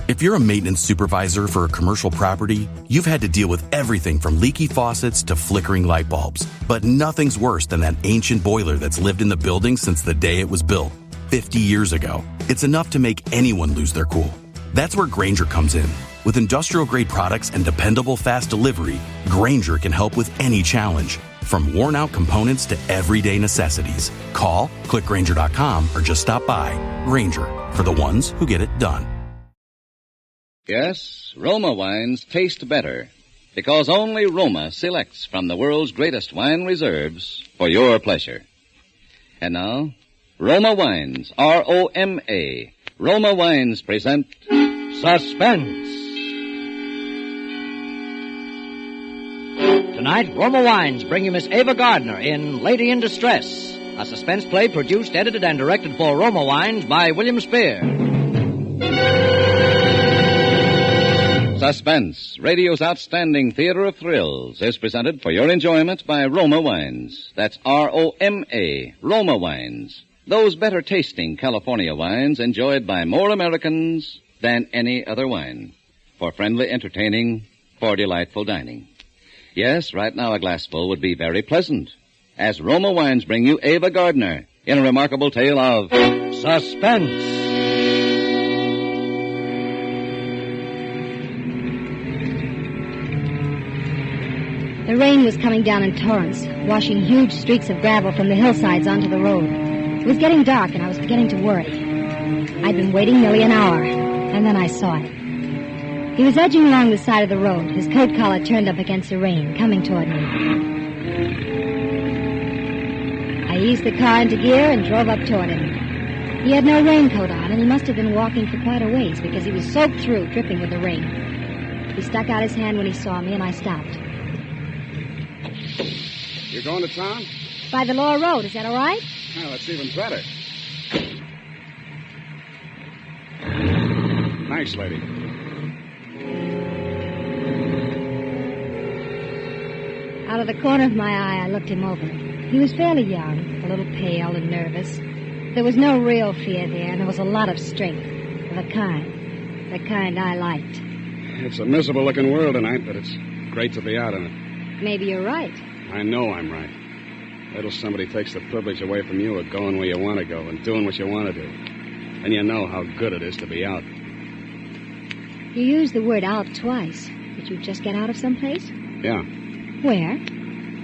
If you're a maintenance supervisor for a commercial property, you've had to deal with everything from leaky faucets to flickering light bulbs. But nothing's worse than that ancient boiler that's lived in the building since the day it was built, 50 years ago. It's enough to make anyone lose their cool. That's where Grainger comes in. With industrial-grade products and dependable fast delivery, Grainger can help with any challenge, from worn-out components to everyday necessities. Call, click Grainger.com, or just stop by. Grainger, for the ones who get it done. Yes, Roma wines taste better because only Roma selects from the world's greatest wine reserves for your pleasure. And now, Roma Wines, R-O-M-A. Roma Wines present Suspense. Tonight, Roma Wines bring you Miss Ava Gardner in Lady in Distress, a suspense play produced, edited, and directed for Roma Wines by William Spear. Suspense, radio's outstanding theater of thrills, is presented for your enjoyment by Roma Wines. That's R-O-M-A, Roma Wines. Those better-tasting California wines enjoyed by more Americans than any other wine. For friendly entertaining, for delightful dining. Yes, right now a glassful would be very pleasant, as Roma Wines bring you Ava Gardner in a remarkable tale of Suspense. The rain was coming down in torrents, washing huge streaks of gravel from the hillsides onto the road. It was getting dark, and I was beginning to worry. I'd been waiting nearly an hour, and then I saw it. He was edging along the side of the road, his coat collar turned up against the rain, coming toward me. I eased the car into gear and drove up toward him. He had no raincoat on, and he must have been walking for quite a ways, because he was soaked through, dripping with the rain. He stuck out his hand when he saw me, and I stopped. You're going to town? By the Lower Road, is that all right? Well, that's even better. Thanks, lady. Out of the corner of my eye, I looked him over. He was fairly young, a little pale and nervous. There was no real fear there, and there was a lot of strength. The kind I liked. It's a miserable-looking world tonight, but it's great to be out in it. Maybe you're right. I know I'm right. Little somebody takes the privilege away from you of going where you want to go and doing what you want to do. And you know how good it is to be out. You used the word out twice. Did you just get out of someplace? Yeah. Where?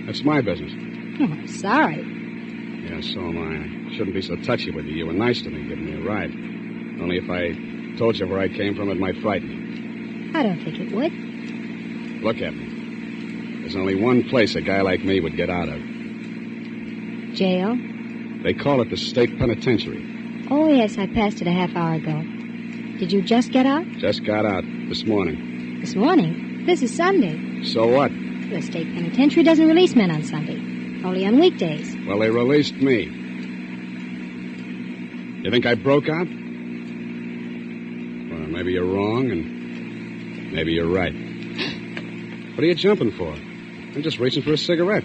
That's my business. Oh, I'm sorry. Yeah, so am I. I shouldn't be so touchy with you. You were nice to me, giving me a ride. Only if I told you where I came from, it might frighten you. I don't think it would. Look at me. There's only one place a guy like me would get out of. Jail? They call it the state penitentiary. Oh, yes, I passed it a half hour ago. Did you just get out? Just got out this morning. This morning? This is Sunday. So what? The state penitentiary doesn't release men on Sunday. Only on weekdays. Well, they released me. You think I broke out? Well, maybe you're wrong, and maybe you're right. What are you jumping for? I'm just reaching for a cigarette.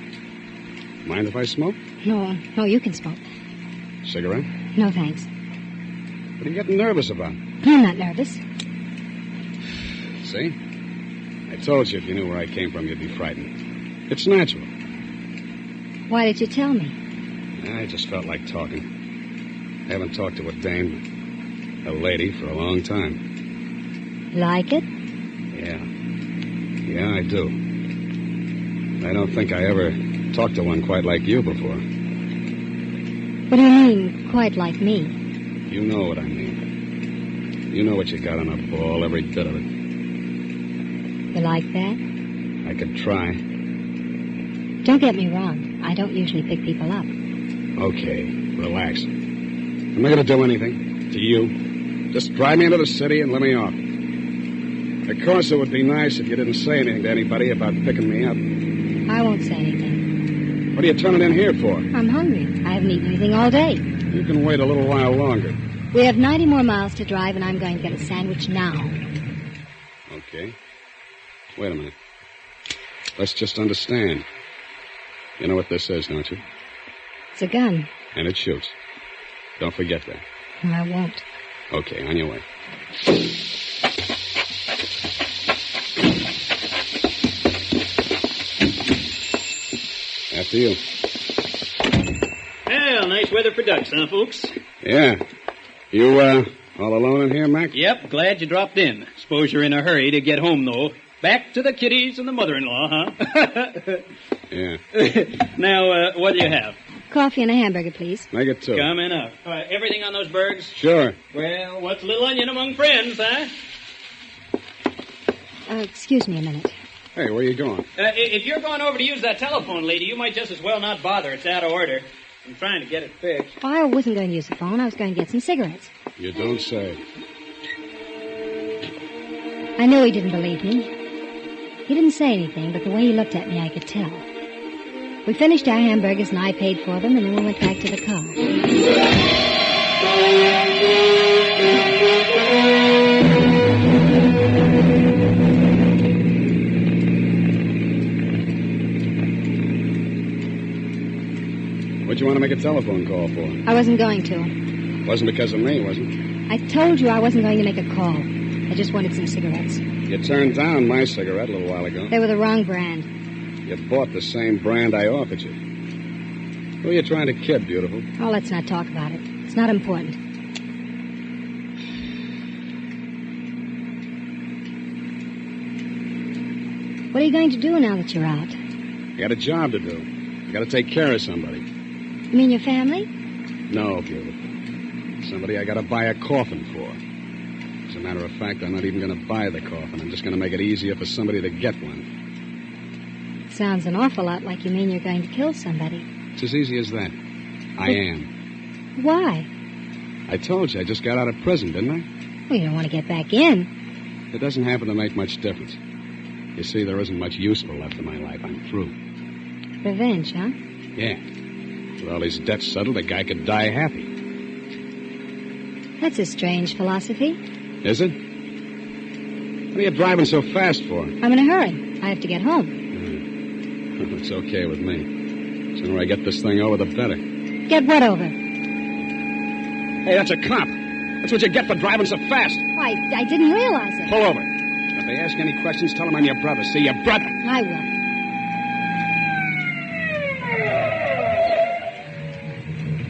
Mind if I smoke? No, you can smoke. Cigarette? No, thanks. What are you getting nervous about? I'm not nervous. See? I told you if you knew where I came from, you'd be frightened. It's natural. Why did you tell me? I just felt like talking. I haven't talked to a dame, a lady, for a long time. Like it? Yeah, I do. I don't think I ever talked to one quite like you before. What do you mean, quite like me? You know what I mean. You know what you got on a ball, every bit of it. You like that? I could try. Don't get me wrong. I don't usually pick people up. Okay, relax. I'm not going to do anything to you. Just drive me into the city and let me off. Of course, it would be nice if you didn't say anything to anybody about picking me up. I won't say anything. What are you turning in here for? I'm hungry. I haven't eaten anything all day. You can wait a little while longer. We have 90 more miles to drive, and I'm going to get a sandwich now. Okay. Wait a minute. Let's just understand. You know what this is, don't you? It's a gun. And it shoots. Don't forget that. I won't. Okay, on your way. After you. Well, nice weather for ducks, huh, folks? Yeah. You, all alone in here, Mac? Yep, glad you dropped in. Suppose you're in a hurry to get home, though. Back to the kiddies and the mother-in-law, huh? Yeah. Now, what do you have? Coffee and a hamburger, please. Make it 2. Coming up. Everything on those bergs? Sure. Well, what's a little onion among friends, huh? Excuse me a minute. Hey, where you going? If you're going over to use that telephone, lady, you might just as well not bother. It's out of order. I'm trying to get it fixed. Oh, I wasn't going to use the phone. I was going to get some cigarettes. You don't say. I knew he didn't believe me. He didn't say anything, but the way he looked at me, I could tell. We finished our hamburgers, and I paid for them, and then we went back to the car. What'd you want to make a telephone call for? I wasn't going to. Wasn't because of me, was it? I told you I wasn't going to make a call. I just wanted some cigarettes. You turned down my cigarette a little while ago. They were the wrong brand. You bought the same brand I offered you. Who are you trying to kid, beautiful? Oh, let's not talk about it. It's not important. What are you going to do now that you're out? You got a job to do. You got to take care of somebody. You mean your family? No, beautiful. Somebody I got to buy a coffin for. As a matter of fact, I'm not even going to buy the coffin. I'm just going to make it easier for somebody to get one. Sounds an awful lot like you mean you're going to kill somebody. It's as easy as that. I am. Why? I told you I just got out of prison, didn't I? Well, you don't want to get back in. It doesn't happen to make much difference. You see, there isn't much useful left in my life. I'm through. Revenge, huh? Yeah. With all these debts settled, a guy could die happy. That's a strange philosophy. Is it? What are you driving so fast for? I'm in a hurry. I have to get home. It's okay with me. The sooner I get this thing over, the better. Get what over? Hey, that's a cop. That's what you get for driving so fast. Why, I didn't realize it. Pull over. If they ask any questions, tell them I'm your brother. See, your brother. I will.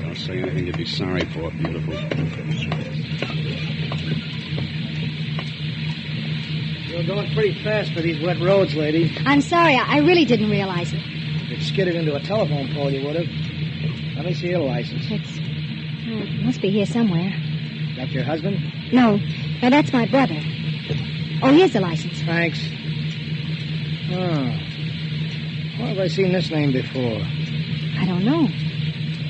Don't say anything you'd be sorry for, beautiful. You're going pretty fast for these wet roads, lady. I'm sorry. I really didn't realize it. If you'd skidded into a telephone pole, you would have. Let me see your license. It must be here somewhere. That your husband? No, that's my brother. Oh, here's the license. Thanks. Oh. Where have I seen this name before? I don't know.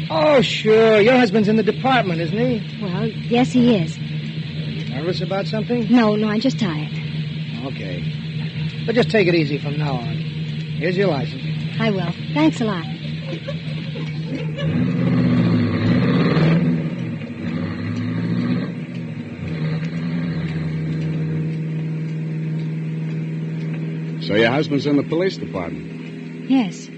Oh, sure. Your husband's in the department, isn't he? Well, yes, he is. You nervous about something? No, I'm just tired. Okay. But just take it easy from now on. Here's your license. I will. Thanks a lot. So your husband's in the police department? Yes.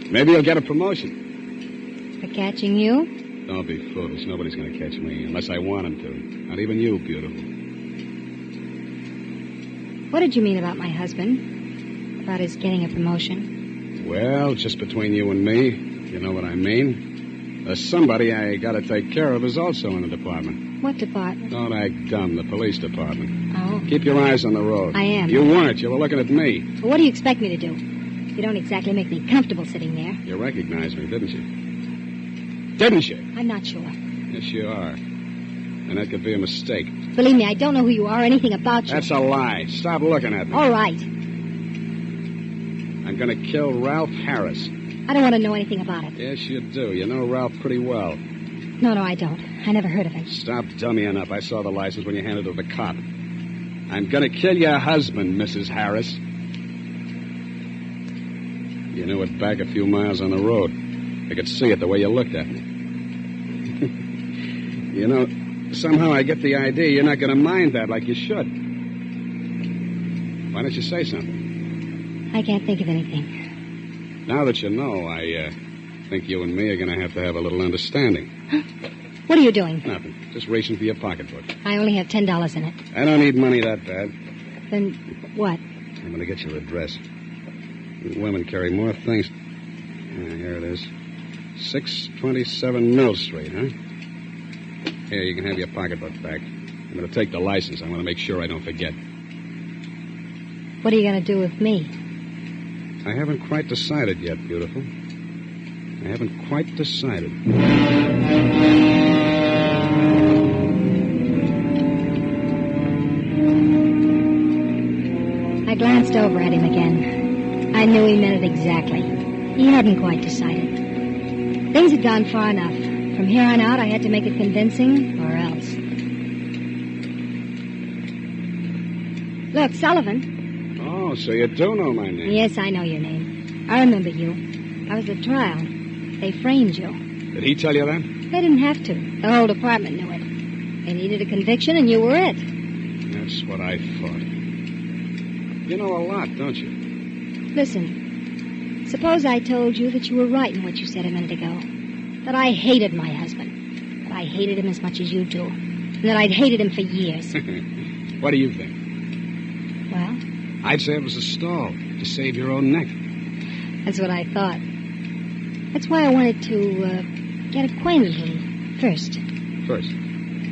Maybe you'll get a promotion. For catching you? Don't be foolish. Nobody's going to catch me unless I want him to. Not even you, beautiful. What did you mean about my husband? About his getting a promotion? Well, just between you and me, you know what I mean. There's somebody I got to take care of is also in the department. What department? Don't act dumb. The police department. Oh. Keep your eyes on the road. I am. You weren't. You were looking at me. Well, what do you expect me to do? You don't exactly make me comfortable sitting there. You recognized me, didn't you? Didn't you? I'm not sure. Yes, you are. And that could be a mistake. Believe me, I don't know who you are or anything about you. That's a lie. Stop looking at me. All right. I'm going to kill Ralph Harris. I don't want to know anything about it. Yes, you do. You know Ralph pretty well. No, I don't. I never heard of him. Stop dummying up. I saw the license when you handed it to the cop. I'm going to kill your husband, Mrs. Harris. You knew it back a few miles on the road. I could see it the way you looked at me. You know, somehow I get the idea you're not going to mind that like you should. Why don't you say something? I can't think of anything. Now that you know, I think you and me are going to have a little understanding. What are you doing? Nothing. Just reaching for your pocketbook. I only have $10 in it. I don't need money that bad. Then what? I'm going to get your address. Women carry more things. Here it is. 627 Mill Street, huh? Here, you can have your pocketbook back. I'm going to take the license. I want to make sure I don't forget. What are you going to do with me? I haven't quite decided yet, beautiful. I haven't quite decided. I glanced over at him again. I knew he meant it exactly. He hadn't quite decided. Things had gone far enough. From here on out, I had to make it convincing or else. Look, Sullivan. Oh, so you do know my name. Yes, I know your name. I remember you. I was at trial. They framed you. Did he tell you that? They didn't have to. The whole department knew it. They needed a conviction, and you were it. That's what I thought. You know a lot, don't you? Listen, suppose I told you that you were right in what you said a minute ago. That I hated my husband. That I hated him as much as you do. And that I'd hated him for years. What do you think? Well? I'd say it was a stall to save your own neck. That's what I thought. That's why I wanted to get acquainted a little first. First?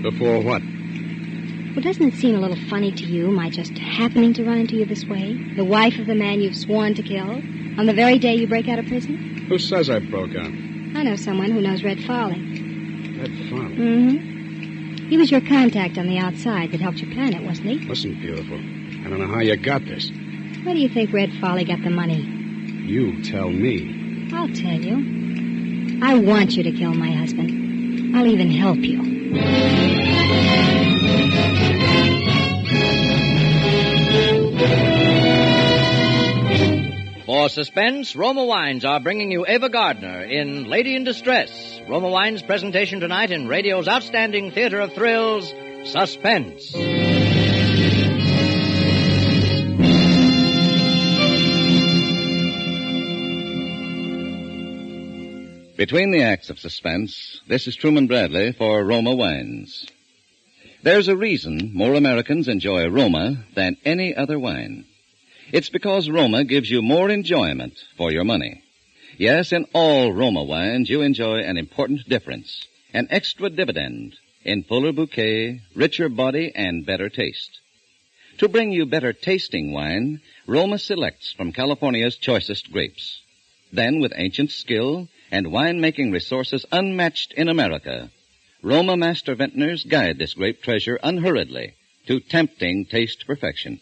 Before what? Well, doesn't it seem a little funny to you, my just happening to run into you this way? The wife of the man you've sworn to kill, on the very day you break out of prison? Who says I broke out? I know someone who knows Red Farley. Red Farley? Mm-hmm. He was your contact on the outside that helped you plan it, wasn't he? Listen, beautiful, I don't know how you got this. Where do you think Red Farley got the money? You tell me. I'll tell you. I want you to kill my husband. I'll even help you. For Suspense, Roma Wines are bringing you Ava Gardner in Lady in Distress. Roma Wines' presentation tonight in radio's outstanding theater of thrills, Suspense. Between the acts of Suspense, this is Truman Bradley for Roma Wines. There's a reason more Americans enjoy Roma than any other wine. It's because Roma gives you more enjoyment for your money. Yes, in all Roma wines, you enjoy an important difference, an extra dividend in fuller bouquet, richer body, and better taste. To bring you better tasting wine, Roma selects from California's choicest grapes. Then, with ancient skill and wine-making resources unmatched in America, Roma master vintners guide this grape treasure unhurriedly to tempting taste perfection.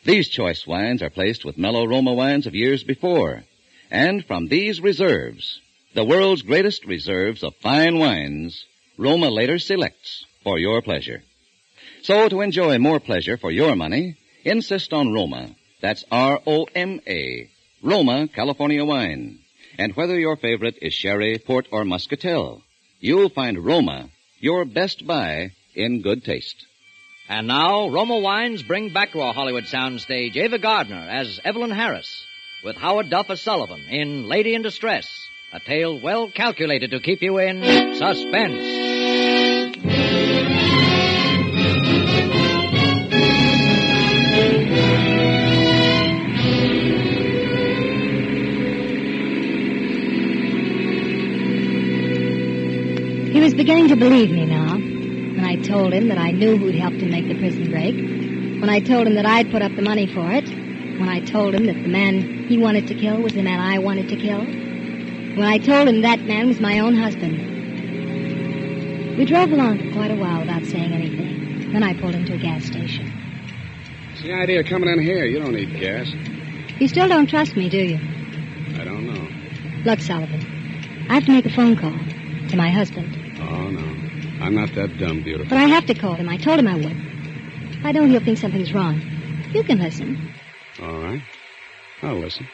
These choice wines are placed with mellow Roma wines of years before, and from these reserves, the world's greatest reserves of fine wines, Roma later selects for your pleasure. So to enjoy more pleasure for your money, insist on Roma. That's R-O-M-A, Roma California wine. And whether your favorite is sherry, port, or muscatel, you'll find Roma your best buy in good taste. And now, Roma Wines bring back to our Hollywood soundstage Ava Gardner as Evelyn Harris, with Howard Duff as Sullivan in Lady in Distress, a tale well calculated to keep you in suspense. He was beginning to believe me now. When I told him that I knew who'd helped him make the prison break. When I told him that I'd put up the money for it. When I told him that the man he wanted to kill was the man I wanted to kill. When I told him that man was my own husband. We drove along for quite a while without saying anything. Then I pulled into a gas station. What's the idea of coming in here? You don't need gas. You still don't trust me, do you? I don't know. Look, Sullivan, I have to make a phone call to my husband. Oh, no. I'm not that dumb, beautiful. But I have to call him. I told him I would. If I don't, he'll think something's wrong. You can listen. All right. I'll listen.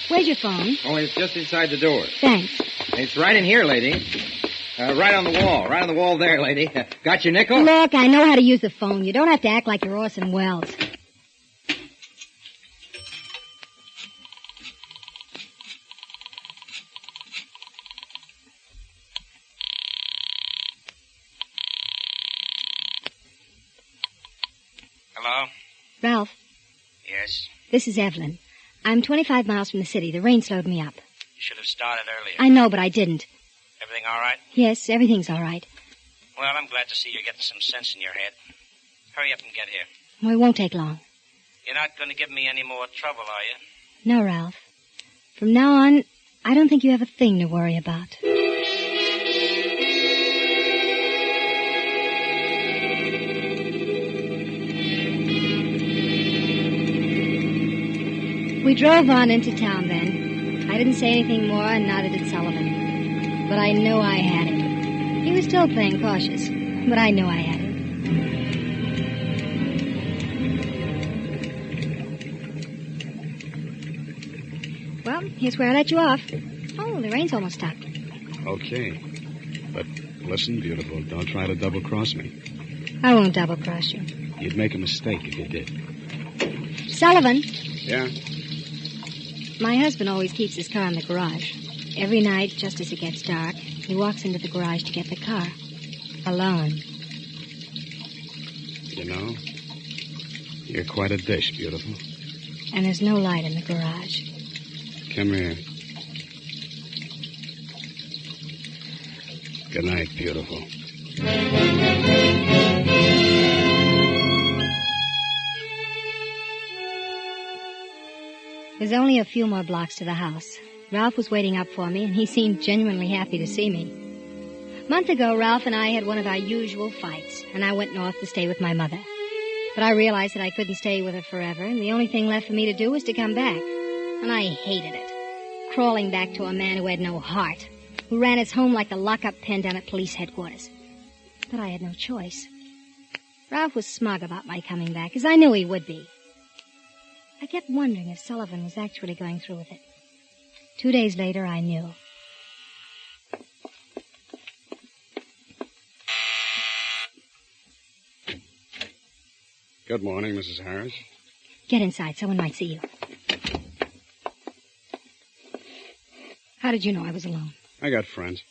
Where's your phone? Oh, it's just inside the door. Thanks. It's right in here, lady. Right on the wall. Right on the wall there, lady. Got your nickel? Look, I know how to use the phone. You don't have to act like you're Orson Welles. Hello? Ralph, Yes? this is Evelyn. I'm 25 miles from the city. The rain slowed me up. You should have started earlier. I know, but I didn't. Everything all right? Yes, everything's all right. Well, I'm glad to see you're getting some sense in your head. Hurry up and get here. Well, it won't take long. You're not going to give me any more trouble, are you? No, Ralph. From now on, I don't think you have a thing to worry about. We drove on into town then. I didn't say anything more, and neither did Sullivan. But I knew I had him. He was still playing cautious, but I knew I had him. Well, here's where I let you off. Oh, the rain's almost stopped. Okay. But listen, beautiful, don't try to double-cross me. I won't double-cross you. You'd make a mistake if you did. Sullivan. Yeah? My husband always keeps his car in the garage. Every night, just as it gets dark, he walks into the garage to get the car. Alone. You know, you're quite a dish, beautiful. And there's no light in the garage. Come here. Good night, beautiful. There's only a few more blocks to the house. Ralph was waiting up for me, and he seemed genuinely happy to see me. A month ago, Ralph and I had one of our usual fights, and I went north to stay with my mother. But I realized that I couldn't stay with her forever, and the only thing left for me to do was to come back. And I hated it. Crawling back to a man who had no heart, who ran his home like the lock-up pen down at police headquarters. But I had no choice. Ralph was smug about my coming back, as I knew he would be. I kept wondering if Sullivan was actually going through with it. 2 days later, I knew. Good morning, Mrs. Harris. Get inside. Someone might see you. How did you know I was alone? I got friends.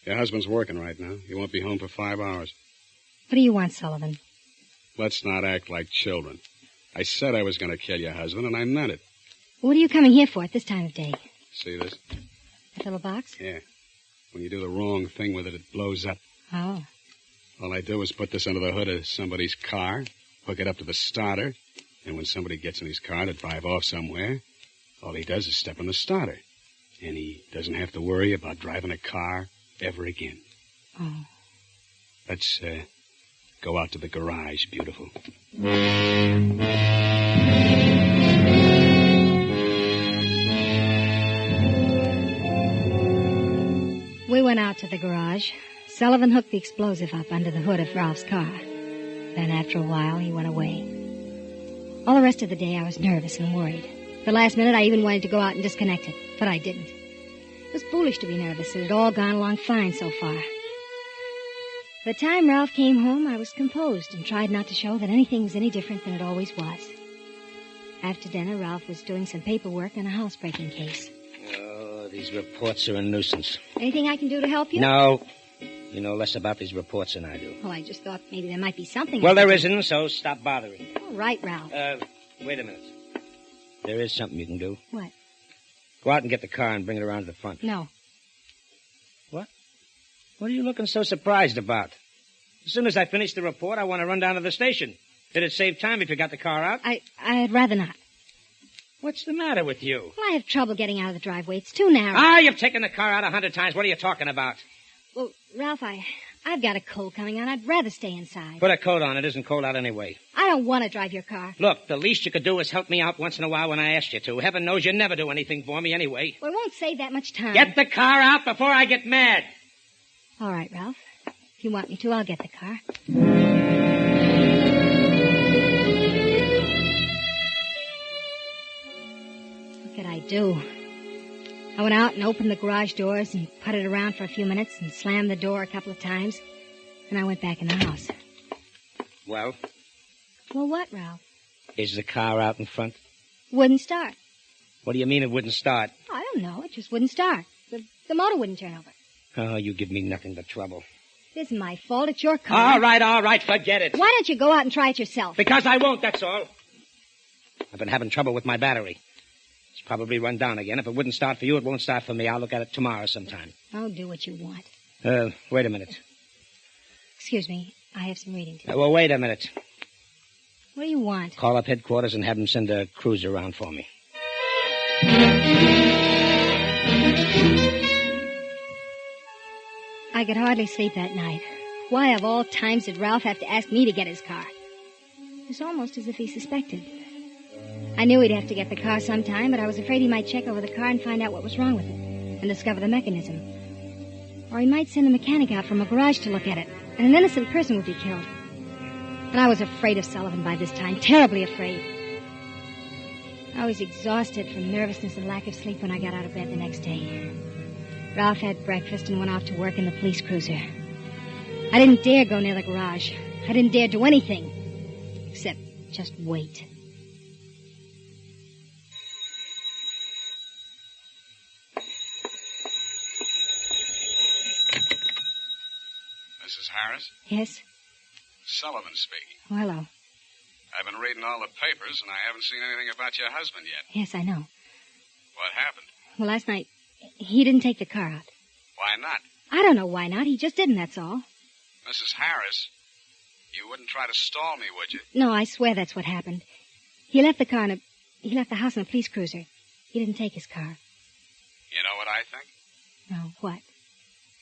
Your husband's working right now. He won't be home for 5 hours. What do you want, Sullivan? Let's not act like children. I said I was going to kill your husband, and I meant it. What are you coming here for at this time of day? See this? That little box? Yeah. When you do the wrong thing with it, it blows up. Oh. All I do is put this under the hood of somebody's car, hook it up to the starter, and when somebody gets in his car to drive off somewhere, all he does is step on the starter. And he doesn't have to worry about driving a car ever again. Oh. Let's go out to the garage, beautiful. We went out to the garage. Sullivan hooked the explosive up under the hood of Ralph's car. Then after a while, he went away. All the rest of the day, I was nervous and worried. The last minute, I even wanted to go out and disconnect it, but I didn't. It was foolish to be nervous. It had all gone along fine so far. By the time Ralph came home, I was composed and tried not to show that anything was any different than it always was. After dinner, Ralph was doing some paperwork on a housebreaking case. Oh, these reports are a nuisance. Anything I can do to help you? No. You know less about these reports than I do. Well, I just thought maybe there might be something. Well, there isn't, so stop bothering. All right, Ralph. Wait a minute. There is something you can do. What? Go out and get the car and bring it around to the front. No. What? What are you looking so surprised about? As soon as I finish the report, I want to run down to the station. Did it save time if you got the car out? I'd rather not. What's the matter with you? Well, I have trouble getting out of the driveway. It's too narrow. Ah, you've taken the car out 100 times. What are you talking about? Well, Ralph, I've got a cold coming on. I'd rather stay inside. Put a coat on. It isn't cold out anyway. I don't want to drive your car. Look, the least you could do is help me out once in a while when I ask you to. Heaven knows you never do anything for me anyway. Well, it won't save that much time. Get the car out before I get mad. All right, Ralph. If you want me to, I'll get the car. What could I do? I went out and opened the garage doors and putted around for a few minutes and slammed the door a couple of times. Then I went back in the house. Well? Well, what, Ralph? Is the car out in front? Wouldn't start. What do you mean it wouldn't start? I don't know. It just wouldn't start. The motor wouldn't turn over. Oh, you give me nothing but trouble. It isn't my fault. It's your car. All right. Forget it. Why don't you go out and try it yourself? Because I won't, that's all. I've been having trouble with my battery. It's probably run down again. If it wouldn't start for you, it won't start for me. I'll look at it tomorrow sometime. Oh, do what you want. Wait a minute. Excuse me. I have some reading to do. Well, wait a minute. What do you want? Call up headquarters and have them send a cruiser around for me. I could hardly sleep that night. Why, of all times, did Ralph have to ask me to get his car? It was almost as if he suspected. I knew he'd have to get the car sometime, but I was afraid he might check over the car and find out what was wrong with it, and discover the mechanism. Or he might send a mechanic out from a garage to look at it, and an innocent person would be killed. And I was afraid of Sullivan by this time, terribly afraid. I was exhausted from nervousness and lack of sleep when I got out of bed the next day. Ralph had breakfast and went off to work in the police cruiser. I didn't dare go near the garage. I didn't dare do anything, except just wait. Mrs. Harris? Yes? Sullivan speaking. Oh, hello. I've been reading all the papers, and I haven't seen anything about your husband yet. Yes, I know. What happened? Well, last night, he didn't take the car out. Why not? I don't know why not. He just didn't, that's all. Mrs. Harris, you wouldn't try to stall me, would you? No, I swear that's what happened. He left the house in a police cruiser. He didn't take his car. You know what I think? No, what?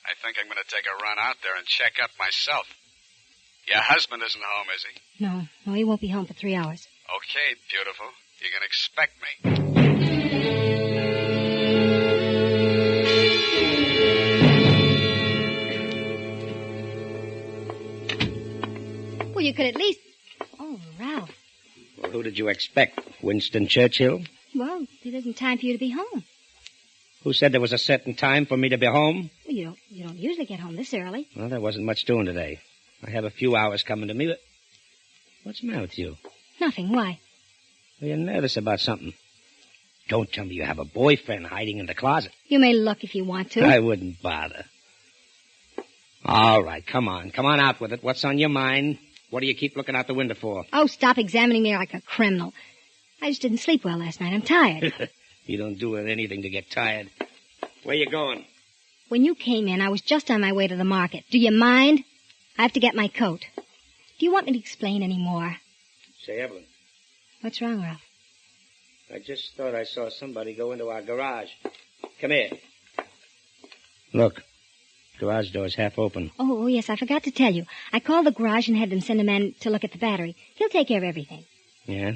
I think I'm going to take a run out there and check up myself. Your husband isn't home, is he? No, he won't be home for 3 hours. Okay, beautiful. You can expect me. Well, you could at least... Oh, Ralph. Well, who did you expect? Winston Churchill? Well, it isn't time for you to be home. Who said there was a certain time for me to be home? Well, you don't usually get home this early. Well, there wasn't much doing today. I have a few hours coming to me, but... What's the matter with you? Nothing. Why? Well, you're nervous about something. Don't tell me you have a boyfriend hiding in the closet. You may look if you want to. I wouldn't bother. All right, come on. Come on out with it. What's on your mind? What do you keep looking out the window for? Oh, stop examining me like a criminal. I just didn't sleep well last night. I'm tired. You don't do anything to get tired. Where you going? When you came in, I was just on my way to the market. Do you mind? I have to get my coat. Do you want me to explain any more? Say, Evelyn. What's wrong, Ralph? I just thought I saw somebody go into our garage. Come here. Look. Garage door's half open. Oh, yes, I forgot to tell you. I called the garage and had them send a man to look at the battery. He'll take care of everything. Yeah?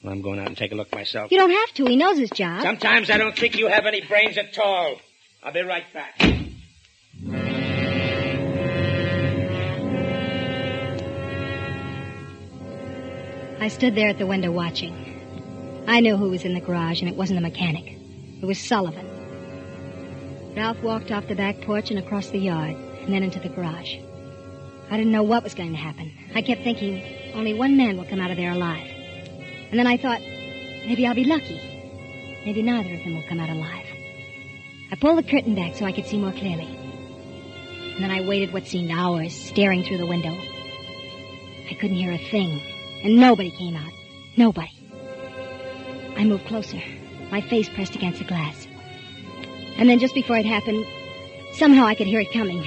Well, I'm going out and take a look myself. You don't have to. He knows his job. Sometimes I don't think you have any brains at all. I'll be right back. I stood there at the window watching. I knew who was in the garage, and it wasn't a mechanic. It was Sullivan. Ralph walked off the back porch and across the yard, and then into the garage. I didn't know what was going to happen. I kept thinking, only one man will come out of there alive. And then I thought, maybe I'll be lucky. Maybe neither of them will come out alive. I pulled the curtain back so I could see more clearly. And then I waited what seemed hours, staring through the window. I couldn't hear a thing, and nobody came out. Nobody. I moved closer, my face pressed against the glass. And then just before it happened, somehow I could hear it coming.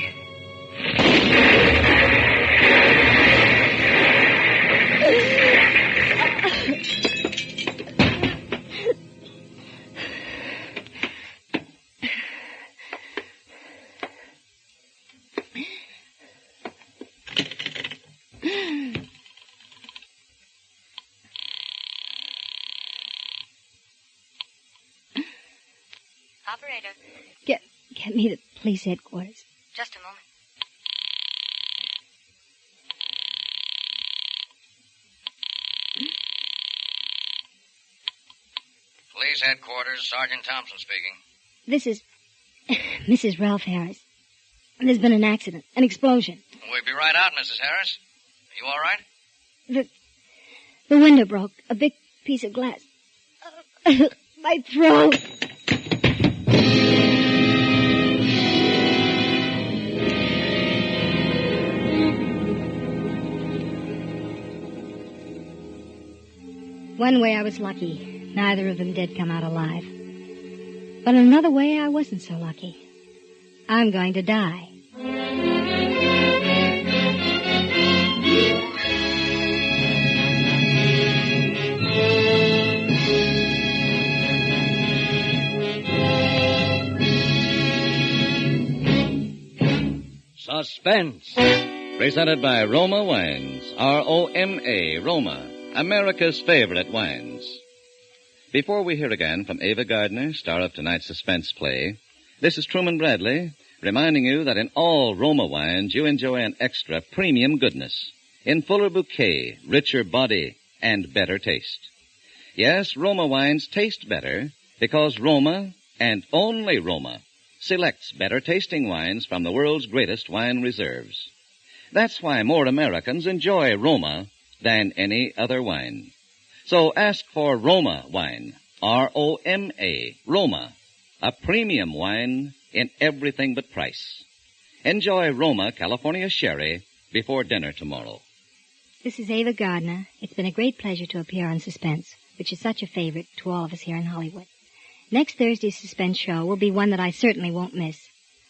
Operator. Get me to police headquarters. Just a moment. Police headquarters, Sergeant Thompson speaking. This is Mrs. Ralph Harris. There's been an accident, an explosion. We'll be right out, Mrs. Harris. Are you all right? The window broke. A big piece of glass. My throat. one way I was lucky. Neither of them did come out alive. But in another way, I wasn't so lucky. I'm going to die. Suspense. Presented by Roma Wines. R-O-M-A, Roma, America's favorite wines. Before we hear again from Ava Gardner, star of tonight's suspense play, this is Truman Bradley, reminding you that in all Roma wines you enjoy an extra premium goodness, in fuller bouquet, richer body, and better taste. Yes, Roma wines taste better because Roma, and only Roma, selects better tasting wines from the world's greatest wine reserves. That's why more Americans enjoy Roma than any other wine. So ask for Roma wine, R-O-M-A, Roma, a premium wine in everything but price. Enjoy Roma California Sherry before dinner tomorrow. This is Ava Gardner. It's been a great pleasure to appear on Suspense, which is such a favorite to all of us here in Hollywood. Next Thursday's Suspense show will be one that I certainly won't miss.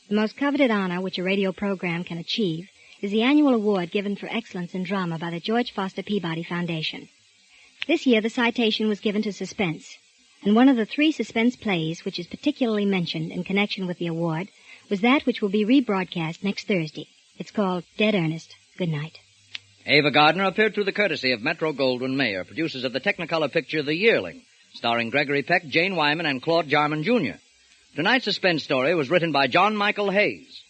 The most coveted honor which a radio program can achieve is the annual award given for excellence in drama by the George Foster Peabody Foundation. This year the citation was given to Suspense, and one of the 3 suspense plays which is particularly mentioned in connection with the award was that which will be rebroadcast next Thursday. It's called Dead Earnest. Good night. Ava Gardner appeared through the courtesy of Metro-Goldwyn-Mayer, producers of the Technicolor picture The Yearling, starring Gregory Peck, Jane Wyman, and Claude Jarman, Jr. Tonight's suspense story was written by John Michael Hayes.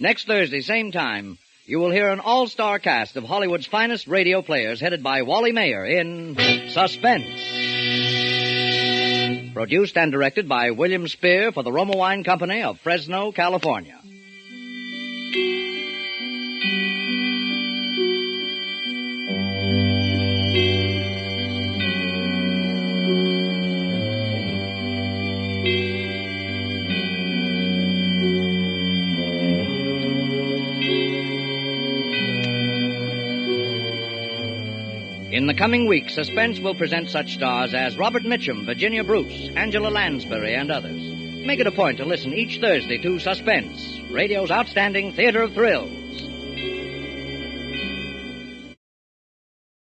Next Thursday, same time, you will hear an all-star cast of Hollywood's finest radio players headed by Wally Mayer in Suspense. Produced and directed by William Spear for the Roma Wine Company of Fresno, California. In the coming weeks, Suspense will present such stars as Robert Mitchum, Virginia Bruce, Angela Lansbury, and others. Make it a point to listen each Thursday to Suspense, radio's outstanding theater of thrills.